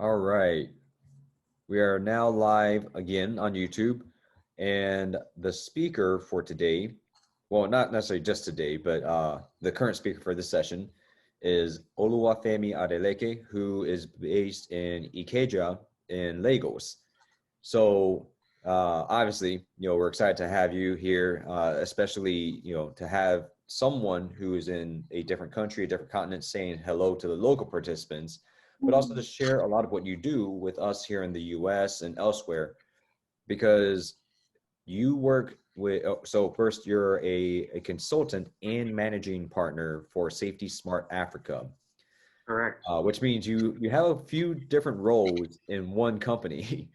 All right. We are now live again on YouTube. And the speaker for today, well, not necessarily just today, but the current speaker for this session is Oluwafemi Adeleke, who is based in Ikeja in Lagos. So obviously, we're excited to have you here, especially, to have someone who is in a different country, a different continent, saying hello to the local participants, but also to share a lot of what you do with us here in the US and elsewhere, because you work with, so first you're a consultant and managing partner for SafetySmart Africa, Correct. which means you have a few different roles in one company.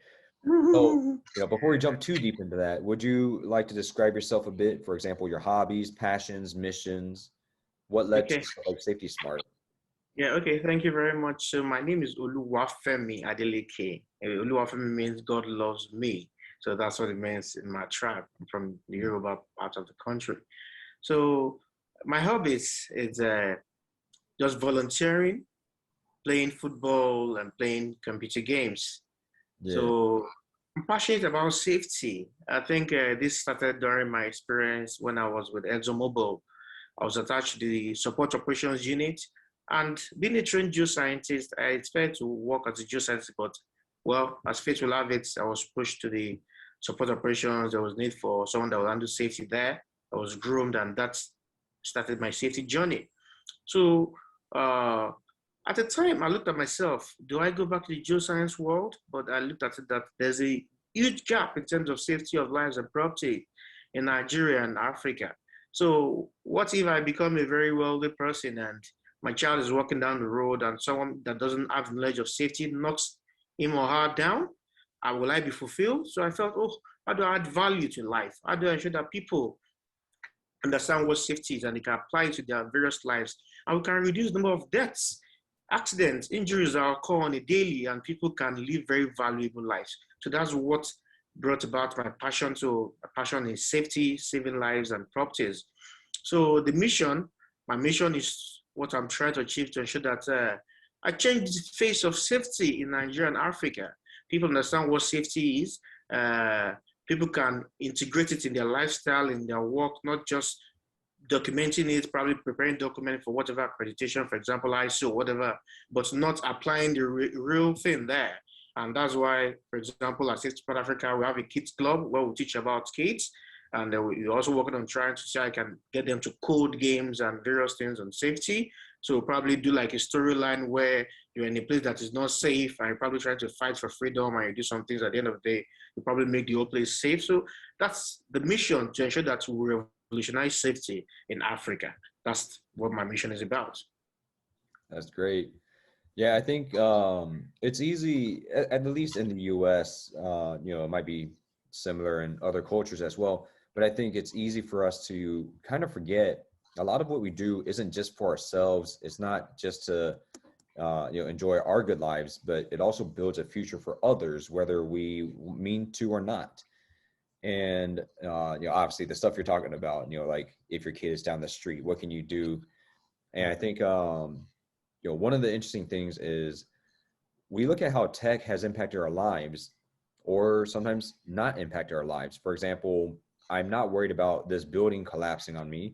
So, before we jump too deep into that, would you like to describe yourself a bit? For example, your hobbies, passions, missions, what led to Okay. like Safety Smart? Yeah, okay. Thank you very much. So my name is Oluwafemi Adeleke. Oluwafemi means God loves me. So that's what it means in my tribe. I'm from the Yoruba part of the country. So my hobbies is just volunteering, playing football, and playing computer games. Yeah. So I'm passionate about safety. I think this started during my experience when I was with ExxonMobil. I was attached to the support operations unit. And being a trained geoscientist, I expect to work as a geoscientist, but well, as fate will have it, I was pushed to the support operations. There was need for someone that would handle safety there. I was groomed, and that started my safety journey. So uh, at the time, I looked at myself, do I go back to the geoscience world? But I looked at it that there's a huge gap in terms of safety of lives and property in Nigeria and Africa. So what if I become a very wealthy person and my child is walking down the road and someone that doesn't have knowledge of safety knocks him or her down? Will I be fulfilled? So I felt, oh, how do I add value to life? How do I ensure that people understand what safety is and they can apply it to their various lives? And we can reduce the number of deaths, accidents, injuries are occur on a daily, and people can live very valuable lives. So that's what brought about my passion. So my passion is safety, saving lives and properties. So my mission is what I'm trying to achieve to ensure that I change the face of safety in Nigeria and Africa. People understand what safety is. Uh, People can integrate it in their lifestyle, in their work, not just documenting it, probably preparing document for whatever accreditation, for example, ISO, whatever, but not applying the real thing there. And that's why, for example, at SafetySmart Africa, we have a kids club where we teach about kids. And we're also working on trying to see how I can get them to code games and various things on safety. So we'll probably do like a storyline where you're in a place that is not safe and you're probably trying to fight for freedom and you do some things at the end of the day, you probably make the whole place safe. So that's the mission, to ensure that we revolutionize safety in Africa. That's what my mission is about. That's great. Yeah, I think it's easy, at the least in the US, it might be similar in other cultures as well, but I think it's easy for us to kind of forget a lot of what we do isn't just for ourselves. It's not just to enjoy our good lives, but it also builds a future for others, whether we mean to or not. And obviously the stuff you're talking about, like if your kid is down the street, what can you do? And I think one of the interesting things is we look at how tech has impacted our lives or sometimes not impacted our lives. For example, I'm not worried about this building collapsing on me,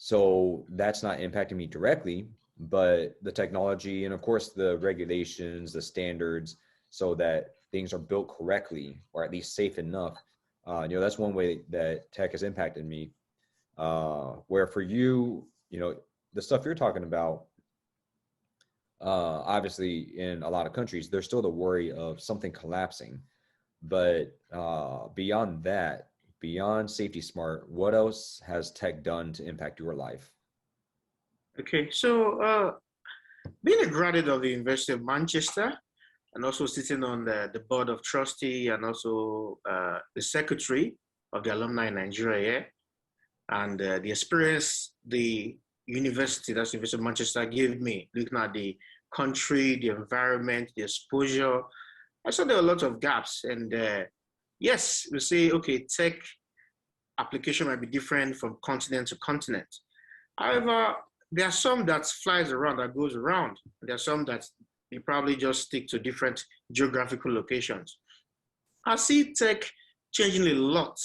so that's not impacting me directly, but the technology and of course the regulations, the standards, so that things are built correctly or at least safe enough. That's one way that tech has impacted me. Where for you, the stuff you're talking about, obviously in a lot of countries, there's still the worry of something collapsing. But beyond that, beyond Safety Smart, what else has tech done to impact your life? Okay, so being a graduate of the University of Manchester and also sitting on the board of trustee and also the secretary of the alumni in Nigeria, yeah, and the experience the university, that's the University of Manchester, gave me, looking at the country, the environment, the exposure, I saw there are a lot of gaps. And yes, we say, okay, tech application might be different from continent to continent. However, there are some that flies around, that goes around. There are some that they probably just stick to different geographical locations. I see tech changing a lot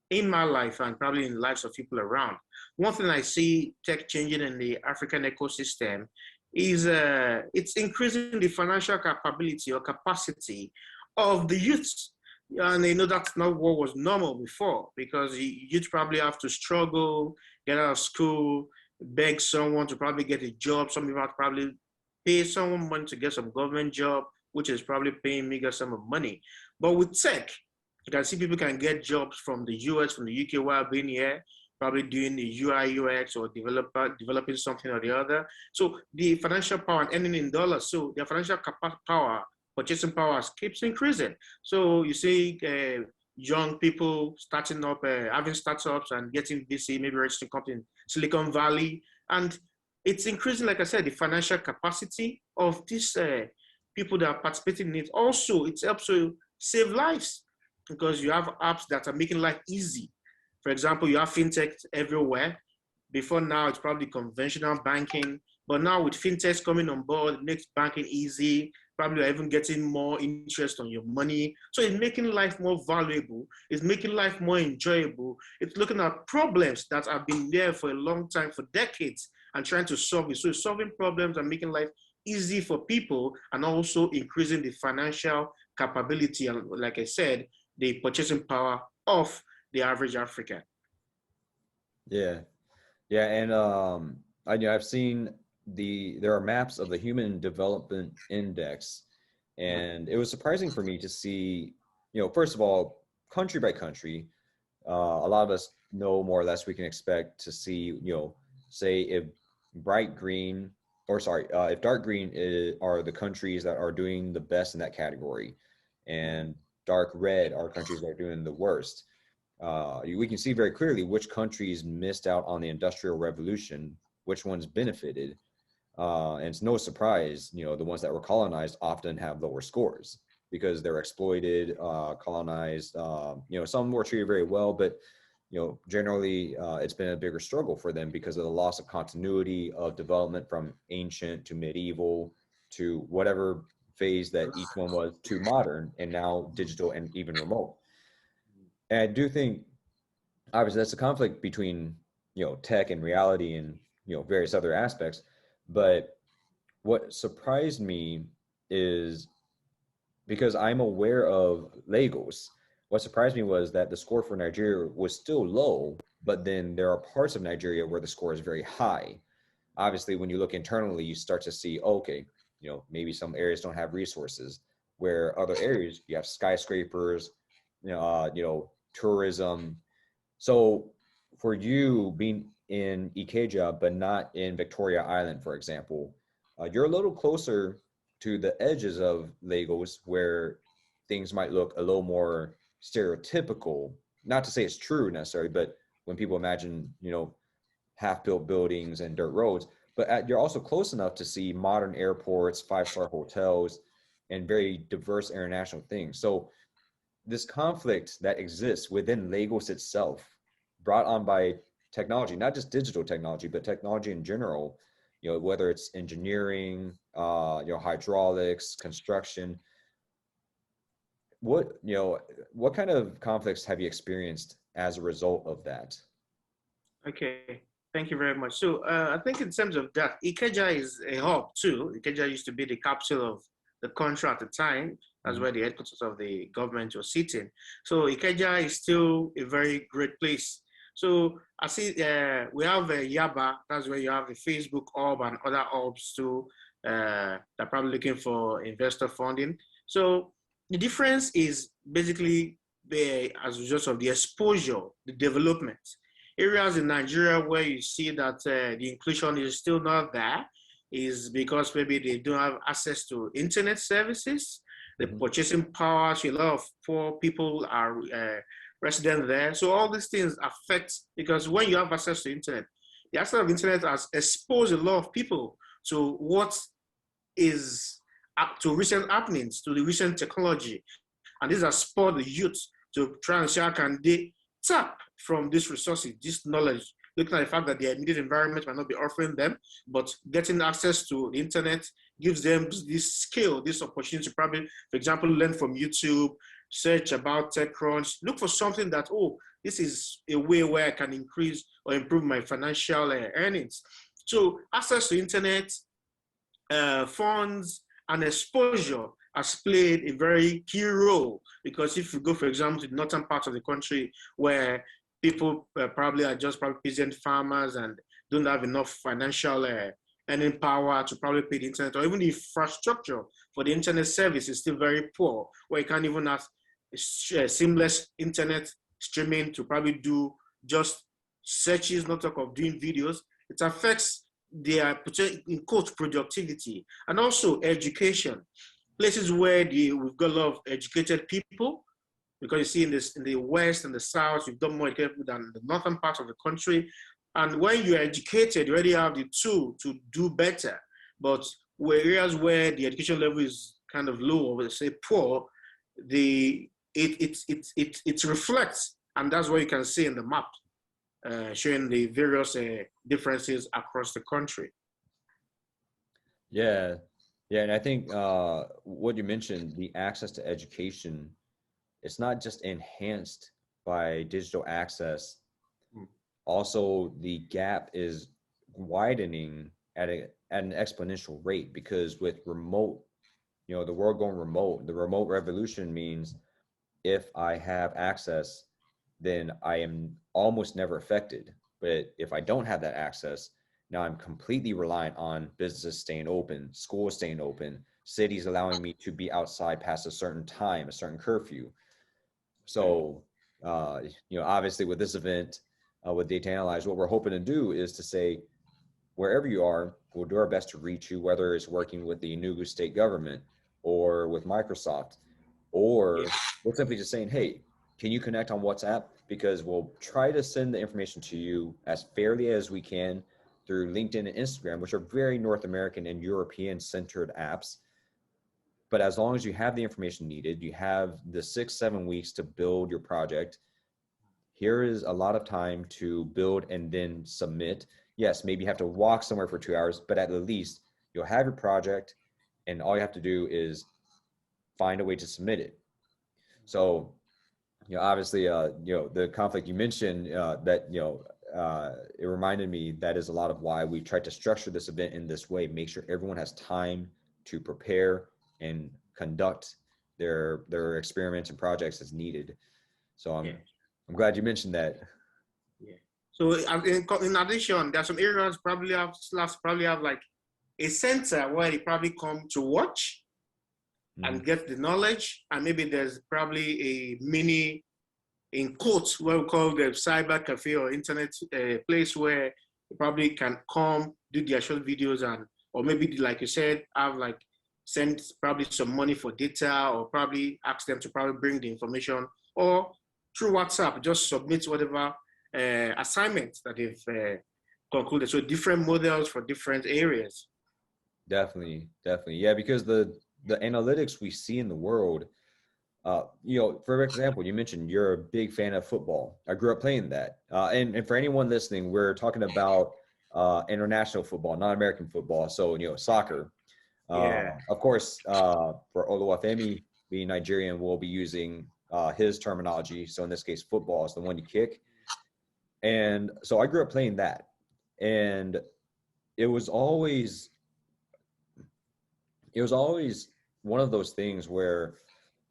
in my life and probably in the lives of people around. One thing I see tech changing in the African ecosystem is it's increasing the financial capability or capacity of the youth. And they know that's not what was normal before, because youth probably have to struggle, get out of school, beg someone to probably get a job. Some people have to probably pay someone money to get some government job, which is probably paying meager sum of money. But with tech, you can see people can get jobs from the US, from the UK while being here, probably doing the UI, UX, or developing something or the other. So the financial power and earning in dollars, so their financial power, purchasing power keeps increasing. So you see young people starting up, having startups and getting VC, maybe registering company in Silicon Valley. And it's increasing, like I said, the financial capacity of these people that are participating in it. Also, it helps to save lives, because you have apps that are making life easy. For example, you have fintech everywhere. Before now, it's probably conventional banking, but now with fintechs coming on board, it makes banking easy. Probably you're even getting more interest on your money. So it's making life more valuable. It's making life more enjoyable. It's looking at problems that have been there for a long time, for decades, and trying to solve it. So it's solving problems and making life easy for people, and also increasing the financial capability, and like I said, the purchasing power of the average African. Yeah. Yeah, and I've seen there are maps of the Human Development Index, and it was surprising for me to see, first of all, country by country, a lot of us know more or less we can expect to see, say if bright green, or sorry, if dark green are the countries that are doing the best in that category, and dark red are countries that are doing the worst. We can see very clearly which countries missed out on the Industrial Revolution, which ones benefited. And it's no surprise, the ones that were colonized often have lower scores because they're exploited, colonized. Some were treated very well, but generally it's been a bigger struggle for them because of the loss of continuity of development from ancient to medieval to whatever phase that each one was, to modern, and now digital and even remote. And I do think, obviously, that's a conflict between, tech and reality and, various other aspects. But what surprised me is, because I'm aware of Lagos, what surprised me was that the score for Nigeria was still low, but then there are parts of Nigeria where the score is very high. Obviously, when you look internally, you start to see, okay, maybe some areas don't have resources, where other areas you have skyscrapers, tourism. So for you being in Ikeja, but not in Victoria Island, for example, you're a little closer to the edges of Lagos, where things might look a little more stereotypical. Not to say it's true necessarily, but when people imagine, half-built buildings and dirt roads, but you're also close enough to see modern airports, five-star hotels, and very diverse international things. So this conflict that exists within Lagos itself, brought on by technology, not just digital technology, but technology in general, whether it's engineering, hydraulics, construction, what kind of conflicts have you experienced as a result of that? Okay, thank you very much. So I think in terms of that, Ikeja is a hub too. Ikeja used to be the capital of the country at the time. That's where the headquarters of the government was sitting. So Ikeja is still a very great place. So I see we have Yaba, that's where you have the Facebook hub and other hubs too. They're probably looking for investor funding. So the difference is basically as a result of the exposure, the development. Areas in Nigeria where you see that the inclusion is still not there is because maybe they don't have access to internet services. The purchasing power, so a lot of poor people are resident there. So all these things affect, because when you have access to internet, the access of internet has exposed a lot of people to what is to recent happenings, to the recent technology. And this has spurred the youth to try and say, how can they tap from these resources, this knowledge, looking at the fact that their immediate environment might not be offering them, but getting access to the internet gives them this skill, this opportunity to probably, for example, learn from YouTube, search about TechCrunch, look for something that, oh, this is a way where I can increase or improve my financial earnings. So access to internet, funds, and exposure has played a very key role, because if you go, for example, to the northern part of the country where people probably are just probably peasant farmers and don't have enough financial earning power to probably pay the internet, or even the infrastructure for the internet service is still very poor, where you can't even have seamless internet streaming to probably do just searches, not talk of doing videos. It affects their, in quote, productivity, and also education. Places where we've got a lot of educated people, because you see in the West and the South, you've got more educated people than the northern part of the country. And when you're educated, you already have the tool to do better. But where areas where the education level is kind of low, or say poor, it reflects, and that's what you can see in the map, showing the various differences across the country. Yeah, yeah, and I think what you mentioned, the access to education, it's not just enhanced by digital access. Also, the gap is widening at an exponential rate, because with remote, the world going remote, the remote revolution means if I have access, then I am almost never affected. But if I don't have that access, now I'm completely reliant on businesses staying open, schools staying open, cities allowing me to be outside past a certain time, a certain curfew. So, obviously with this event, with DATAnalyze, what we're hoping to do is to say, wherever you are, we'll do our best to reach you, whether it's working with the Enugu state government or with Microsoft, or we're simply just saying, hey, can you connect on WhatsApp? Because we'll try to send the information to you as fairly as we can through LinkedIn and Instagram, which are very North American and European centered apps. But as long as you have the information needed, you have the 6-7 weeks to build your project. Here is a lot of time to build and then submit. Yes, maybe you have to walk somewhere for 2 hours, but at the least you'll have your project, and all you have to do is find a way to submit it. So, obviously, the conflict you mentioned, that, it reminded me that is a lot of why we tried to structure this event in this way, make sure everyone has time to prepare and conduct their experiments and projects as needed. So I'm glad you mentioned that. Yeah. So in addition, there are some areas probably have like a center where they probably come to watch and get the knowledge, and maybe there's probably a mini, in quotes, what we call the cyber cafe or internet place where you probably can come do their short videos, and or maybe like you said, have like send probably some money for data, or probably ask them to probably bring the information, or through WhatsApp just submit whatever assignments that they've concluded. So different models for different areas. Definitely. Yeah, because the analytics we see in the world, for example, you mentioned you're a big fan of football. I grew up playing that. And for anyone listening, we're talking about international football, not American football. So, soccer. Of course, for Oluwafemi being Nigerian, we'll be using his terminology. So in this case, football is the one you kick. And so I grew up playing that. And it was always one of those things where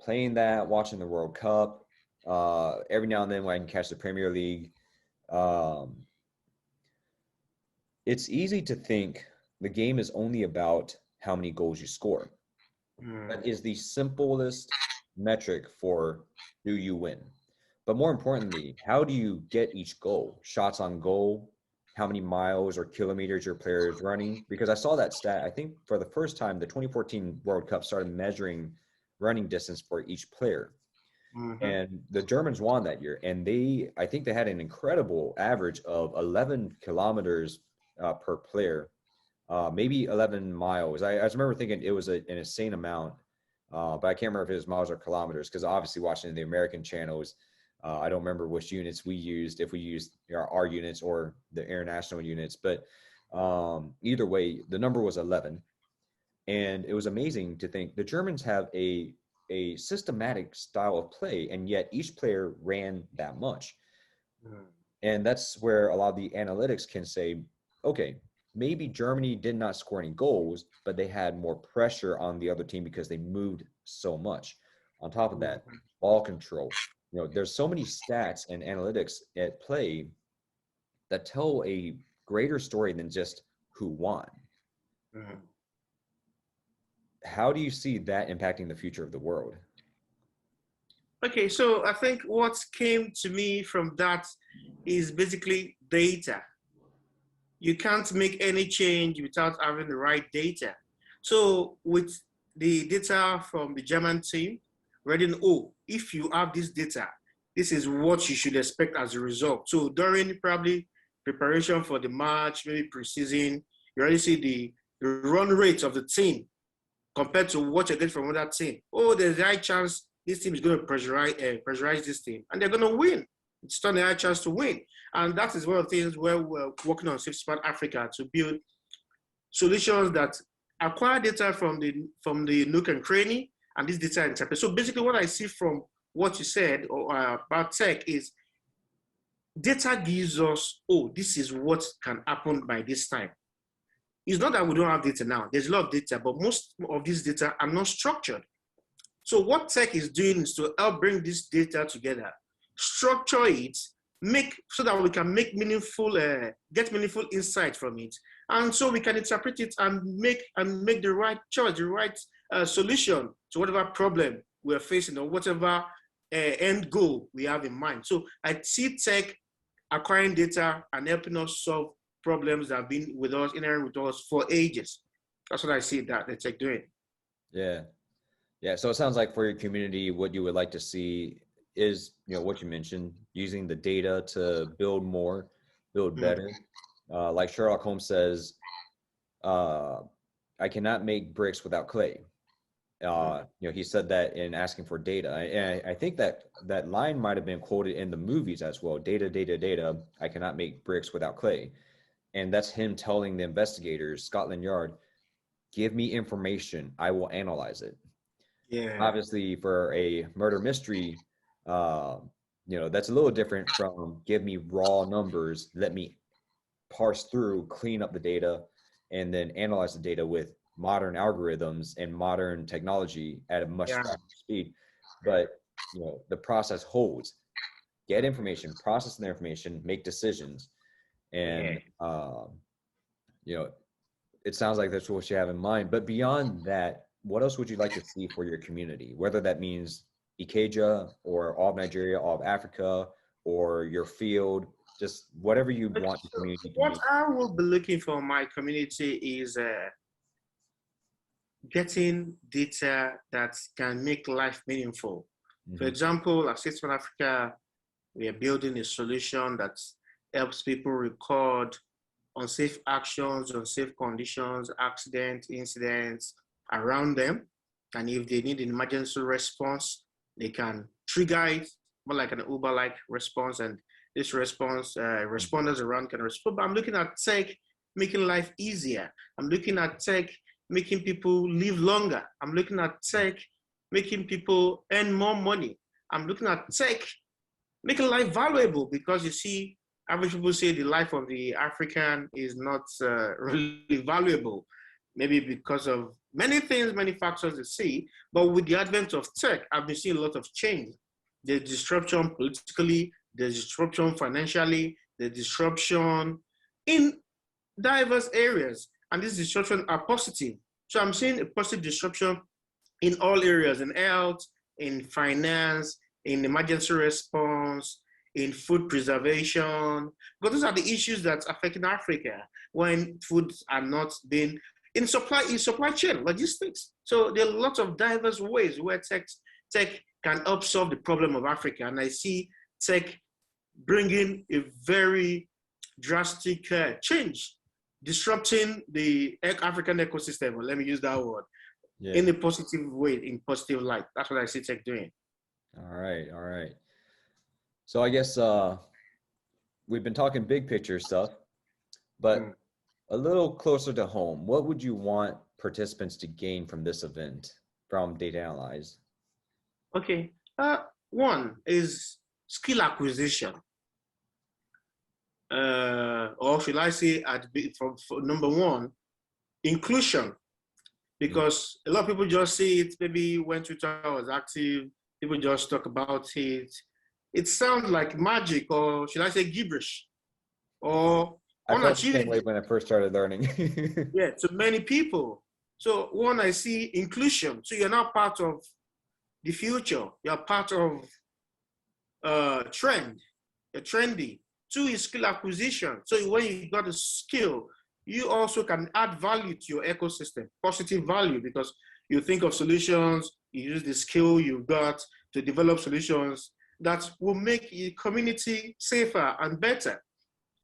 playing that, watching the World Cup, every now and then when I can catch the Premier League, it's easy to think the game is only about how many goals you score. That is the simplest metric for do you win. But more importantly, how do you get each goal? Shots on goal, how many miles or kilometers your player is running? Because I saw that stat, I think for the first time, the 2014 World Cup started measuring running distance for each player. And the Germans won that year. And I think they had an incredible average of 11 kilometers per player, maybe 11 miles. I remember thinking it was an insane amount, but I can't remember if it was miles or kilometers, because obviously watching the American channels, I don't remember which units we used, if we used our units or the international units, but either way, the number was 11. And it was amazing to think the Germans have a systematic style of play, and yet each player ran that much. And that's where a lot of the analytics can say, okay, maybe Germany did not score any goals, but they had more pressure on the other team because they moved so much. On top of that, ball control. There's so many stats and analytics at play that tell a greater story than just who won. How do you see that impacting the future of the world? Okay, so I think what came to me from that is basically data. You can't make any change without having the right data. So with the data from the German team, reading, oh, if you have this data, this is what you should expect as a result. So during probably preparation for the match, maybe preseason, you already see the run rate of the team compared to what you get from another team. Oh, there's a high chance this team is going to pressurize this team, and they're going to win. It's still a high chance to win. And that is one of the things where we're working on SafetySmart Africa to build solutions that acquire data from the nook and cranny, and this data interpret. So basically what I see from what you said about tech is data gives us, oh, this is what can happen by this time. It's not that we don't have data now. There's a lot of data, but most of this data are not structured. So what tech is doing is to help bring this data together, structure it, so that we can make get meaningful insight from it. And so we can interpret it and make the right choice, the right solution to whatever problem we're facing or whatever end goal we have in mind. So I see tech acquiring data and helping us solve problems that have been with us, inherent with us for ages. That's what I see that the tech doing. Yeah. Yeah. So it sounds like for your community, what you would like to see is, what you mentioned, using the data to build more, build better. Like Sherlock Holmes says, I cannot make bricks without clay. He said that in asking for data. And I think that line might have been quoted in the movies as well. Data, data, data. I cannot make bricks without clay. And that's him telling the investigators, Scotland Yard, give me information. I will analyze it. Yeah. Obviously, for a murder mystery, that's a little different from give me raw numbers, let me parse through, clean up the data, and then analyze the data with modern algorithms and modern technology at a much faster speed. But the process holds. Get information, process the information, make decisions, and it sounds like that's what you have in mind. But beyond that, what else would you like to see for your community? Whether that means Ikeja or all of Nigeria, all of Africa, or your field, just whatever you want the community to What be. I will be looking for my community is getting data that can make life meaningful. For example, at SafetySmart Africa, we are building a solution that helps people record unsafe actions, unsafe conditions, accidents, incidents around them. And if they need an emergency response, they can trigger it, more like an Uber-like response. And this response, responders around can respond. But I'm looking at tech making life easier. I'm looking at tech making people live longer. I'm looking at tech making people earn more money. I'm looking at tech making life valuable, because you see, average people say the life of the African is not really valuable, maybe because of many things, many factors they see. But with the advent of tech, I've been seeing a lot of change. There's disruption politically, there's disruption financially, there's disruption in diverse areas. And these disruptions are positive. So I'm seeing a positive disruption in all areas, in health, in finance, in emergency response, in food preservation, because those are the issues that's affecting Africa when foods are not being in supply chain logistics. So there are lots of diverse ways where tech can help solve the problem of Africa, and I see tech bringing a very drastic change, disrupting the African ecosystem. Let me use that word in a positive way, in positive light. That's what I see tech doing. All right, all right. So I guess we've been talking big picture stuff, Mm. but a little closer to home, what would you want participants to gain from this event from DATAnalyze? Okay. One is skill acquisition, or should I say, for number one, inclusion, Mhm. because a lot of people just see it. Maybe when Twitter was active, people just talk about it. It sounds like magic, or should I say, gibberish, or I felt the same way unachievable. when I first started learning. Yeah, to many people. So one, I see inclusion. So you're not part of the future. You're part of trend. You're trendy. Two is skill acquisition. So when you got a skill, you also can add value to your ecosystem, positive value, because you think of solutions, you use the skill you've got to develop solutions that will make your community safer and better.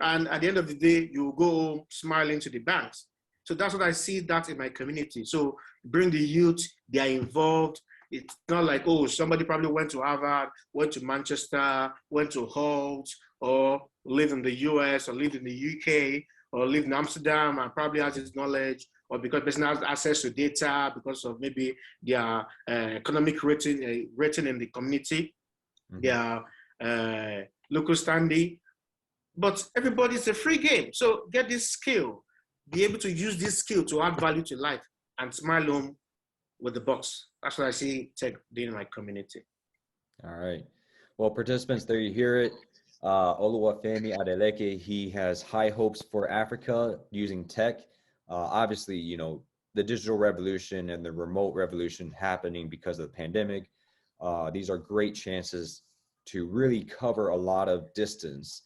And at the end of the day, you go home smiling to the banks. So that's what I see that in my community. So bring the youth, they are involved. It's not like, oh, somebody probably went to Harvard, went to Manchester, went to Holt, or lived in the US, or lived in the UK, or lived in Amsterdam and probably has this knowledge, or because person has access to data because of maybe their economic rating in the community, Mhm. their local standing. But everybody's a free game. So get this skill, be able to use this skill to add value to life and smile home with the box. That's what I see tech doing in my community. All right. Well, participants, there you hear it. Oluwafemi Adeleke, he has high hopes for Africa using tech. Obviously, the digital revolution and the remote revolution happening because of the pandemic. These are great chances to really cover a lot of distance.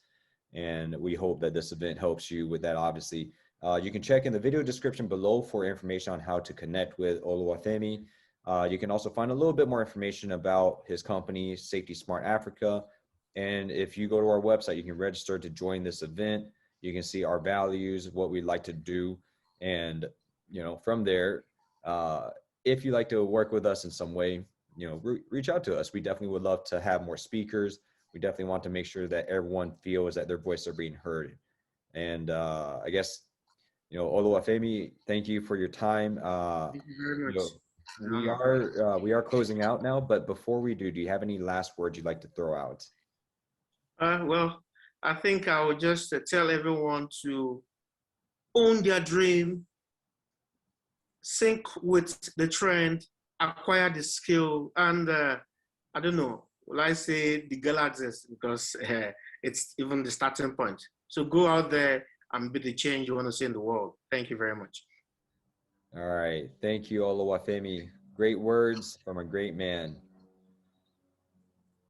And we hope that this event helps you with that, obviously. You can check in the video description below for information on how to connect with Oluwafemi. You can also find a little bit more information about his company, SafetySmart Africa. And if you go to our website, you can register to join this event. You can see our values, what we'd like to do. And, from there, if you'd like to work with us in some way, reach out to us. We definitely would love to have more speakers. We definitely want to make sure that everyone feels that their voices are being heard. And I guess, Oluwafemi, thank you for your time. Thank you very You much. know, An honor. we are closing out now, but before we do you have any last words you'd like to throw out? Well, I think I would just tell everyone to own their dream, sync with the trend, acquire the skill, and I don't know, will I say the galaxies, because it's even the starting point. So go out there and be the change you want to see in the world. Thank you very much. All right. Thank you, Oluwafemi. Great words from a great man.